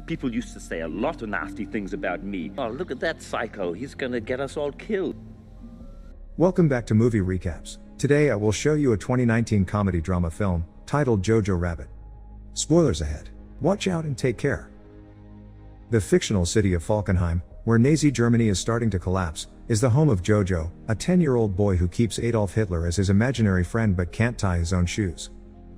People used to say a lot of nasty things about me. Oh, look at that psycho, he's gonna get us all killed. Welcome back to Movie Recaps. Today I will show you a 2019 comedy drama film, titled Jojo Rabbit. Spoilers ahead. Watch out and take care. The fictional city of Falkenheim, where Nazi Germany is starting to collapse, is the home of Jojo, a 10-year-old boy who keeps Adolf Hitler as his imaginary friend but can't tie his own shoes.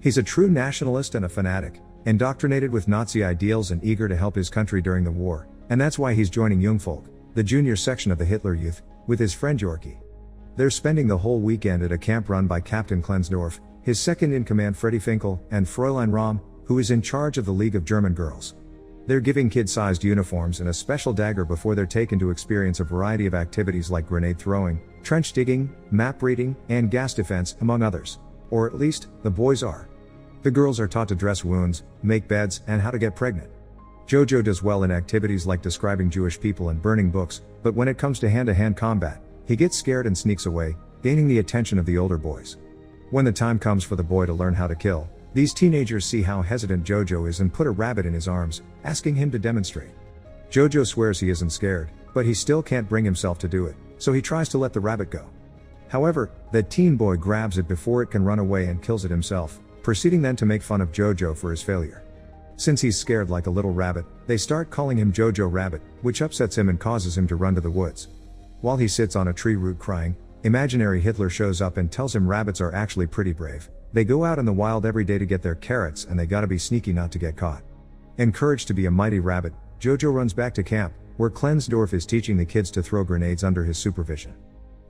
He's a true nationalist and a fanatic, indoctrinated with Nazi ideals and eager to help his country during the war, and that's why he's joining Jungvolk, the junior section of the Hitler Youth, with his friend Yorkie. They're spending the whole weekend at a camp run by Captain Klensdorf, his second-in-command Freddie Finkel, and Fräulein Rahm, who is in charge of the League of German Girls. They're giving kid-sized uniforms and a special dagger before they're taken to experience a variety of activities like grenade throwing, trench digging, map reading, and gas defense, among others. Or at least, the boys are. The girls are taught to dress wounds, make beds, and how to get pregnant. Jojo does well in activities like describing Jewish people and burning books, but when it comes to hand-to-hand combat, he gets scared and sneaks away, gaining the attention of the older boys. When the time comes for the boy to learn how to kill, these teenagers see how hesitant Jojo is and put a rabbit in his arms, asking him to demonstrate. Jojo swears he isn't scared, but he still can't bring himself to do it, so he tries to let the rabbit go. However, the teen boy grabs it before it can run away and kills it himself, proceeding then to make fun of Jojo for his failure. Since he's scared like a little rabbit, they start calling him Jojo Rabbit, which upsets him and causes him to run to the woods. While he sits on a tree root crying, imaginary Hitler shows up and tells him rabbits are actually pretty brave. They go out in the wild every day to get their carrots and they gotta be sneaky not to get caught. Encouraged to be a mighty rabbit, Jojo runs back to camp, where Klensdorf is teaching the kids to throw grenades under his supervision.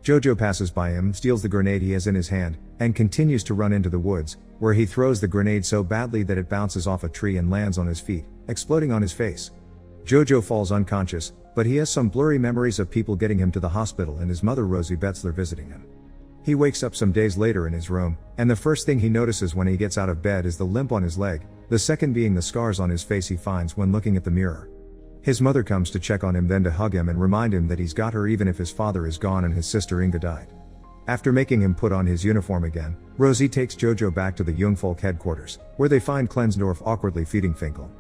Jojo passes by him, steals the grenade he has in his hand, and continues to run into the woods, where he throws the grenade so badly that it bounces off a tree and lands on his feet, exploding on his face. Jojo falls unconscious, but he has some blurry memories of people getting him to the hospital and his mother Rosie Betzler visiting him. He wakes up some days later in his room, and the first thing he notices when he gets out of bed is the limp on his leg, the second being the scars on his face he finds when looking at the mirror. His mother comes to check on him, then to hug him and remind him that he's got her even if his father is gone and his sister Inga died. After making him put on his uniform again, Rosie takes Jojo back to the Jungvolk headquarters, where they find Klensdorf awkwardly feeding Finkel.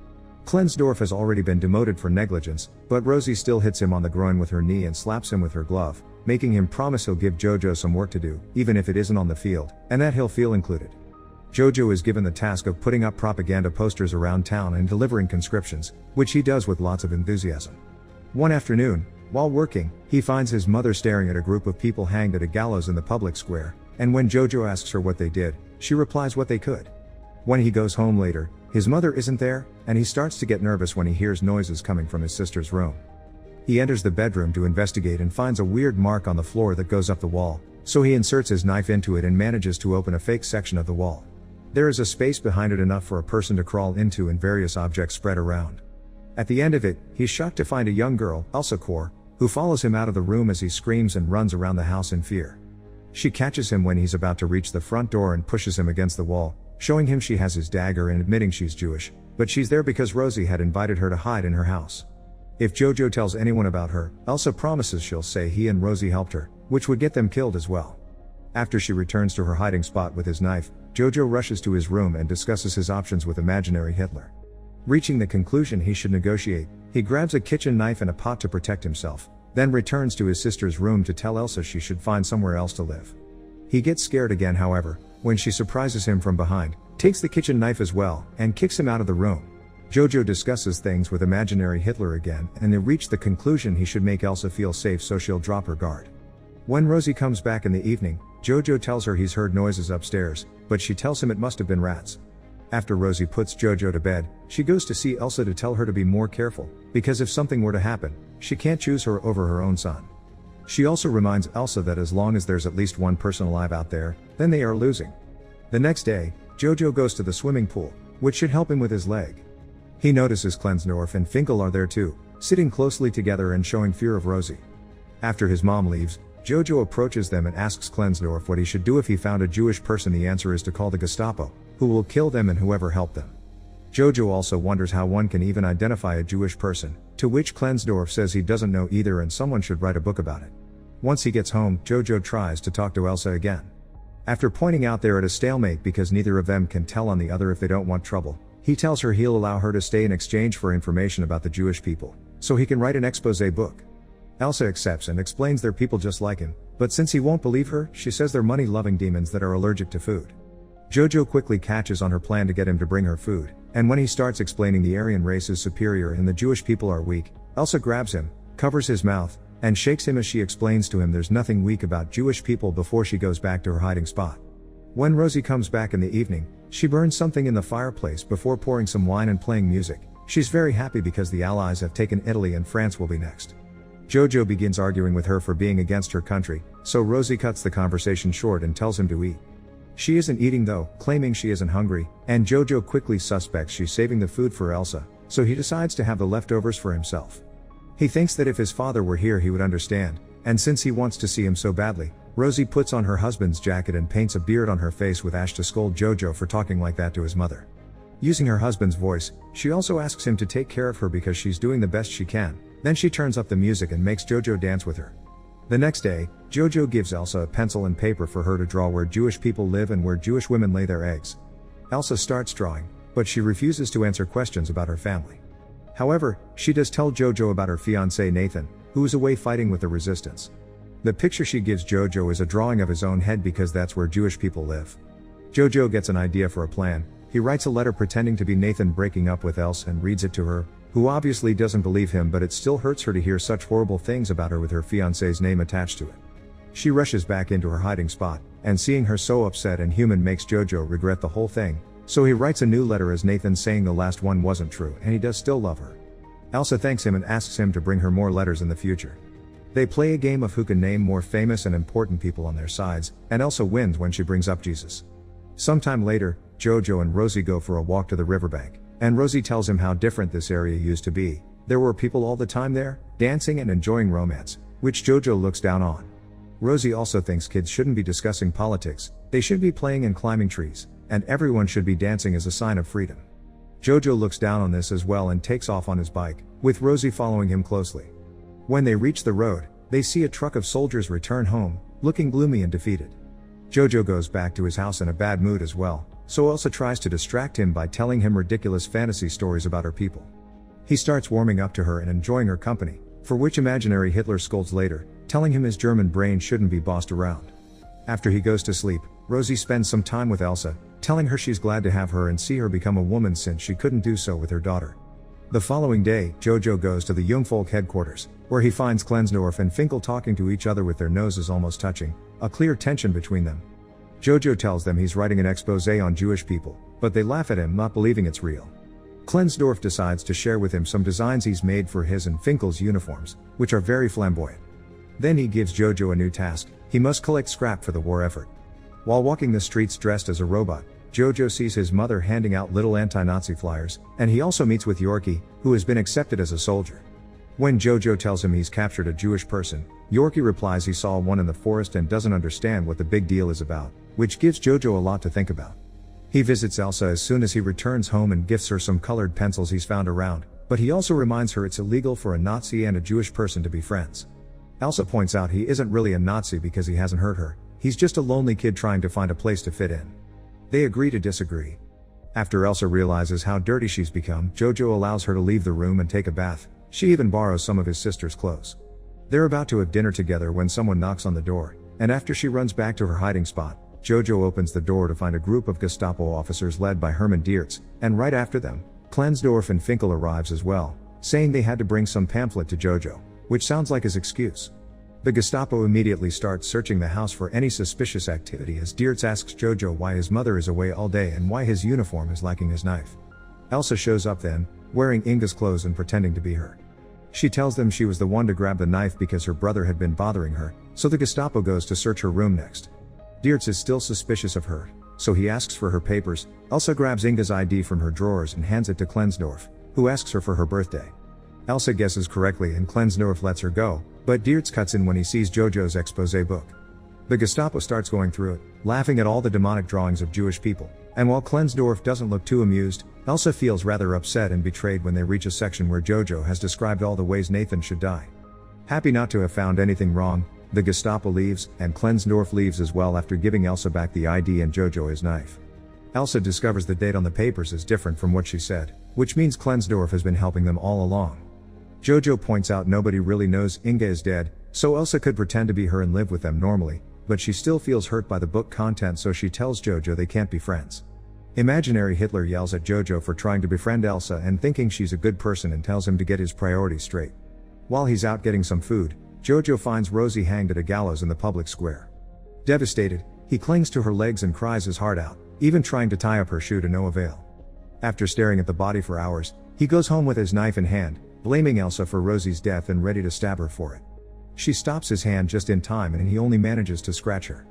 Klensdorf has already been demoted for negligence, but Rosie still hits him on the groin with her knee and slaps him with her glove, making him promise he'll give Jojo some work to do, even if it isn't on the field, and that he'll feel included. Jojo is given the task of putting up propaganda posters around town and delivering conscriptions, which he does with lots of enthusiasm. One afternoon, while working, he finds his mother staring at a group of people hanged at a gallows in the public square, and when Jojo asks her what they did, she replies what they could. When he goes home later, his mother isn't there, and he starts to get nervous when he hears noises coming from his sister's room. He enters the bedroom to investigate and finds a weird mark on the floor that goes up the wall, so he inserts his knife into it and manages to open a fake section of the wall. There is a space behind it enough for a person to crawl into and various objects spread around. At the end of it, he's shocked to find a young girl, Elsa Kor, who follows him out of the room as he screams and runs around the house in fear. She catches him when he's about to reach the front door and pushes him against the wall, showing him she has his dagger and admitting she's Jewish, but she's there because Rosie had invited her to hide in her house. If Jojo tells anyone about her, Elsa promises she'll say he and Rosie helped her, which would get them killed as well. After she returns to her hiding spot with his knife, Jojo rushes to his room and discusses his options with imaginary Hitler. Reaching the conclusion he should negotiate, he grabs a kitchen knife and a pot to protect himself, then returns to his sister's room to tell Elsa she should find somewhere else to live. He gets scared again, however, when she surprises him from behind, takes the kitchen knife as well, and kicks him out of the room. Jojo discusses things with imaginary Hitler again, and they reach the conclusion he should make Elsa feel safe so she'll drop her guard. When Rosie comes back in the evening, Jojo tells her he's heard noises upstairs, but she tells him it must have been rats. After Rosie puts Jojo to bed, she goes to see Elsa to tell her to be more careful, because if something were to happen, she can't choose her over her own son. She also reminds Elsa that as long as there's at least one person alive out there, then they are losing. The next day, Jojo goes to the swimming pool, which should help him with his leg. He notices Klensdorf and Finkel are there too, sitting closely together and showing fear of Rosie. After his mom leaves, Jojo approaches them and asks Klensdorf what he should do if he found a Jewish person. The answer is to call the Gestapo, who will kill them and whoever helped them. Jojo also wonders how one can even identify a Jewish person, to which Klensdorf says he doesn't know either and someone should write a book about it. Once he gets home, Jojo tries to talk to Elsa again. After pointing out they're at a stalemate because neither of them can tell on the other if they don't want trouble, He tells her he'll allow her to stay in exchange for information about the Jewish people, so he can write an exposé book. Elsa accepts and explains they're people just like him, but since he won't believe her, she says they're money-loving demons that are allergic to food. Jojo quickly catches on her plan to get him to bring her food, and when he starts explaining the Aryan race is superior and the Jewish people are weak, Elsa grabs him, covers his mouth, and shakes him as she explains to him there's nothing weak about Jewish people before she goes back to her hiding spot. When Rosie comes back in the evening, she burns something in the fireplace before pouring some wine and playing music. She's very happy because the Allies have taken Italy and France will be next. Jojo begins arguing with her for being against her country, so Rosie cuts the conversation short and tells him to eat. She isn't eating though, claiming she isn't hungry, and Jojo quickly suspects she's saving the food for Elsa, so he decides to have the leftovers for himself. He thinks that if his father were here he would understand, and since he wants to see him so badly, Rosie puts on her husband's jacket and paints a beard on her face with ash to scold Jojo for talking like that to his mother. Using her husband's voice, she also asks him to take care of her because she's doing the best she can, then she turns up the music and makes Jojo dance with her. The next day, Jojo gives Elsa a pencil and paper for her to draw where Jewish people live and where Jewish women lay their eggs. Elsa starts drawing, but she refuses to answer questions about her family. However, she does tell Jojo about her fiancé Nathan, who is away fighting with the resistance. The picture she gives Jojo is a drawing of his own head because that's where Jewish people live. Jojo gets an idea for a plan. He writes a letter pretending to be Nathan breaking up with Elsa and reads it to her, who obviously doesn't believe him, but it still hurts her to hear such horrible things about her with her fiancé's name attached to it. She rushes back into her hiding spot, and seeing her so upset and human makes Jojo regret the whole thing, so he writes a new letter as Nathan saying the last one wasn't true and he does still love her. Elsa thanks him and asks him to bring her more letters in the future. They play a game of who can name more famous and important people on their sides, and Elsa wins when she brings up Jesus. Sometime later, Jojo and Rosie go for a walk to the riverbank, and Rosie tells him how different this area used to be. There were people all the time there, dancing and enjoying romance, which Jojo looks down on. Rosie also thinks kids shouldn't be discussing politics, they should be playing and climbing trees, and everyone should be dancing as a sign of freedom. Jojo looks down on this as well and takes off on his bike, with Rosie following him closely. When they reach the road, they see a truck of soldiers return home, looking gloomy and defeated. Jojo goes back to his house in a bad mood as well, so Elsa tries to distract him by telling him ridiculous fantasy stories about her people. He starts warming up to her and enjoying her company, for which imaginary Hitler scolds later, telling him his German brain shouldn't be bossed around. After he goes to sleep, Rosie spends some time with Elsa, telling her she's glad to have her and see her become a woman since she couldn't do so with her daughter. The following day, Jojo goes to the Jungvolk headquarters, where he finds Klensdorf and Finkel talking to each other with their noses almost touching, a clear tension between them. Jojo tells them he's writing an exposé on Jewish people, but they laugh at him, not believing it's real. Klensdorf decides to share with him some designs he's made for his and Finkel's uniforms, which are very flamboyant. Then he gives Jojo a new task: he must collect scrap for the war effort. While walking the streets dressed as a robot, Jojo sees his mother handing out little anti-Nazi flyers, and he also meets with Yorkie, who has been accepted as a soldier. When Jojo tells him he's captured a Jewish person, Yorkie replies he saw one in the forest and doesn't understand what the big deal is about, which gives Jojo a lot to think about. He visits Elsa as soon as he returns home and gifts her some colored pencils he's found around, but he also reminds her it's illegal for a Nazi and a Jewish person to be friends. Elsa points out he isn't really a Nazi because he hasn't hurt her, he's just a lonely kid trying to find a place to fit in. They agree to disagree. After Elsa realizes how dirty she's become, Jojo allows her to leave the room and take a bath. She even borrows some of his sister's clothes. They're about to have dinner together when someone knocks on the door, and after she runs back to her hiding spot, Jojo opens the door to find a group of Gestapo officers led by Hermann Diertz, and right after them, Klensdorf and Finkel arrives as well, saying they had to bring some pamphlet to Jojo, which sounds like his excuse. The Gestapo immediately starts searching the house for any suspicious activity as Diertz asks Jojo why his mother is away all day and why his uniform is lacking his knife. Elsa shows up then, wearing Inga's clothes and pretending to be her. She tells them she was the one to grab the knife because her brother had been bothering her, so the Gestapo goes to search her room next. Diertz is still suspicious of her, so he asks for her papers. Elsa grabs Inga's ID from her drawers and hands it to Klensdorf, who asks her for her birthday. Elsa guesses correctly and Klensdorf lets her go, but Diertz cuts in when he sees Jojo's exposé book. The Gestapo starts going through it, laughing at all the demonic drawings of Jewish people, and while Klensdorf doesn't look too amused, Elsa feels rather upset and betrayed when they reach a section where Jojo has described all the ways Nathan should die. Happy not to have found anything wrong, the Gestapo leaves, and Klensdorf leaves as well after giving Elsa back the ID and Jojo his knife. Elsa discovers the date on the papers is different from what she said, which means Klensdorf has been helping them all along. Jojo points out nobody really knows Inga is dead, so Elsa could pretend to be her and live with them normally, but she still feels hurt by the book content, so she tells Jojo they can't be friends. Imaginary Hitler yells at Jojo for trying to befriend Elsa and thinking she's a good person and tells him to get his priorities straight. While he's out getting some food, Jojo finds Rosie hanged at a gallows in the public square. Devastated, he clings to her legs and cries his heart out, even trying to tie up her shoe to no avail. After staring at the body for hours, he goes home with his knife in hand, blaming Elsa for Rosie's death and ready to stab her for it. She stops his hand just in time and he only manages to scratch her.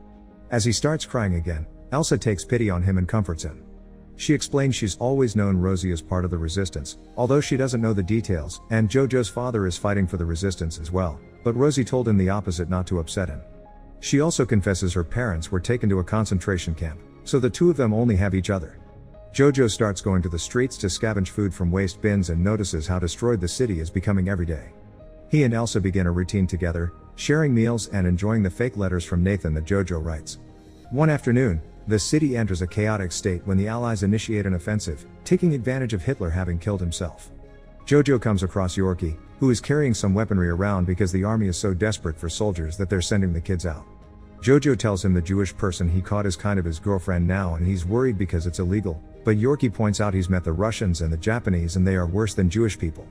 As he starts crying again, Elsa takes pity on him and comforts him. She explains she's always known Rosie as part of the resistance, although she doesn't know the details, and Jojo's father is fighting for the resistance as well, but Rosie told him the opposite not to upset him. She also confesses her parents were taken to a concentration camp, so the two of them only have each other. Jojo starts going to the streets to scavenge food from waste bins and notices how destroyed the city is becoming every day. He and Elsa begin a routine together, sharing meals and enjoying the fake letters from Nathan that Jojo writes. One afternoon, the city enters a chaotic state when the Allies initiate an offensive, taking advantage of Hitler having killed himself. Jojo comes across Yorkie, who is carrying some weaponry around because the army is so desperate for soldiers that they're sending the kids out. Jojo tells him the Jewish person he caught is kind of his girlfriend now and he's worried because it's illegal, but Yorkie points out he's met the Russians and the Japanese and they are worse than Jewish people.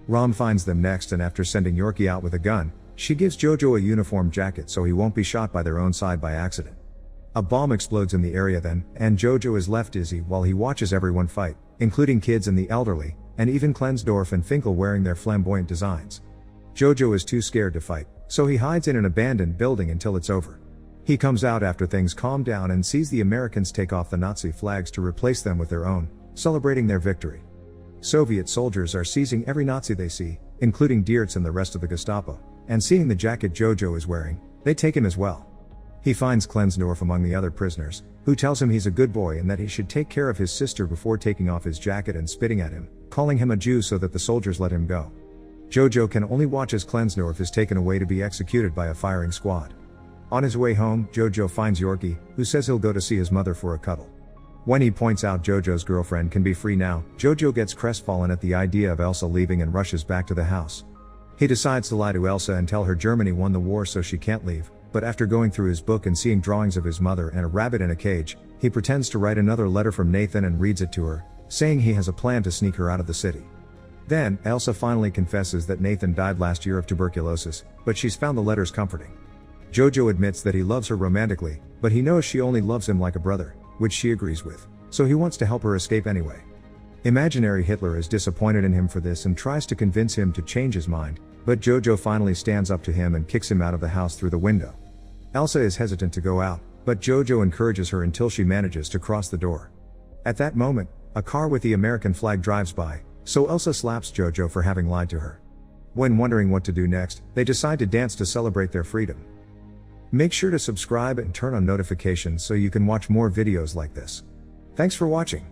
Rom finds them next and after sending Yorkie out with a gun, she gives Jojo a uniform jacket so he won't be shot by their own side by accident. A bomb explodes in the area then, and Jojo is left dizzy while he watches everyone fight, including kids and the elderly, and even Klensdorf and Finkel wearing their flamboyant designs. Jojo is too scared to fight, so he hides in an abandoned building until it's over. He comes out after things calm down and sees the Americans take off the Nazi flags to replace them with their own, celebrating their victory. Soviet soldiers are seizing every Nazi they see, including Diertz and the rest of the Gestapo, and seeing the jacket Jojo is wearing, they take him as well. He finds Klensdorf among the other prisoners, who tells him he's a good boy and that he should take care of his sister before taking off his jacket and spitting at him, calling him a Jew so that the soldiers let him go. Jojo can only watch as Klensdorf is taken away to be executed by a firing squad. On his way home, Jojo finds Yorkie, who says he'll go to see his mother for a cuddle. When he points out Jojo's girlfriend can be free now, Jojo gets crestfallen at the idea of Elsa leaving and rushes back to the house. He decides to lie to Elsa and tell her Germany won the war so she can't leave, but after going through his book and seeing drawings of his mother and a rabbit in a cage, he pretends to write another letter from Nathan and reads it to her, saying he has a plan to sneak her out of the city. Then, Elsa finally confesses that Nathan died last year of tuberculosis, but she's found the letters comforting. Jojo admits that he loves her romantically, but he knows she only loves him like a brother, which she agrees with, so he wants to help her escape anyway. Imaginary Hitler is disappointed in him for this and tries to convince him to change his mind, but Jojo finally stands up to him and kicks him out of the house through the window. Elsa is hesitant to go out, but Jojo encourages her until she manages to cross the door. At that moment, a car with the American flag drives by, so Elsa slaps Jojo for having lied to her. When wondering what to do next, they decide to dance to celebrate their freedom. Make sure to subscribe and turn on notifications so you can watch more videos like this. Thanks for watching.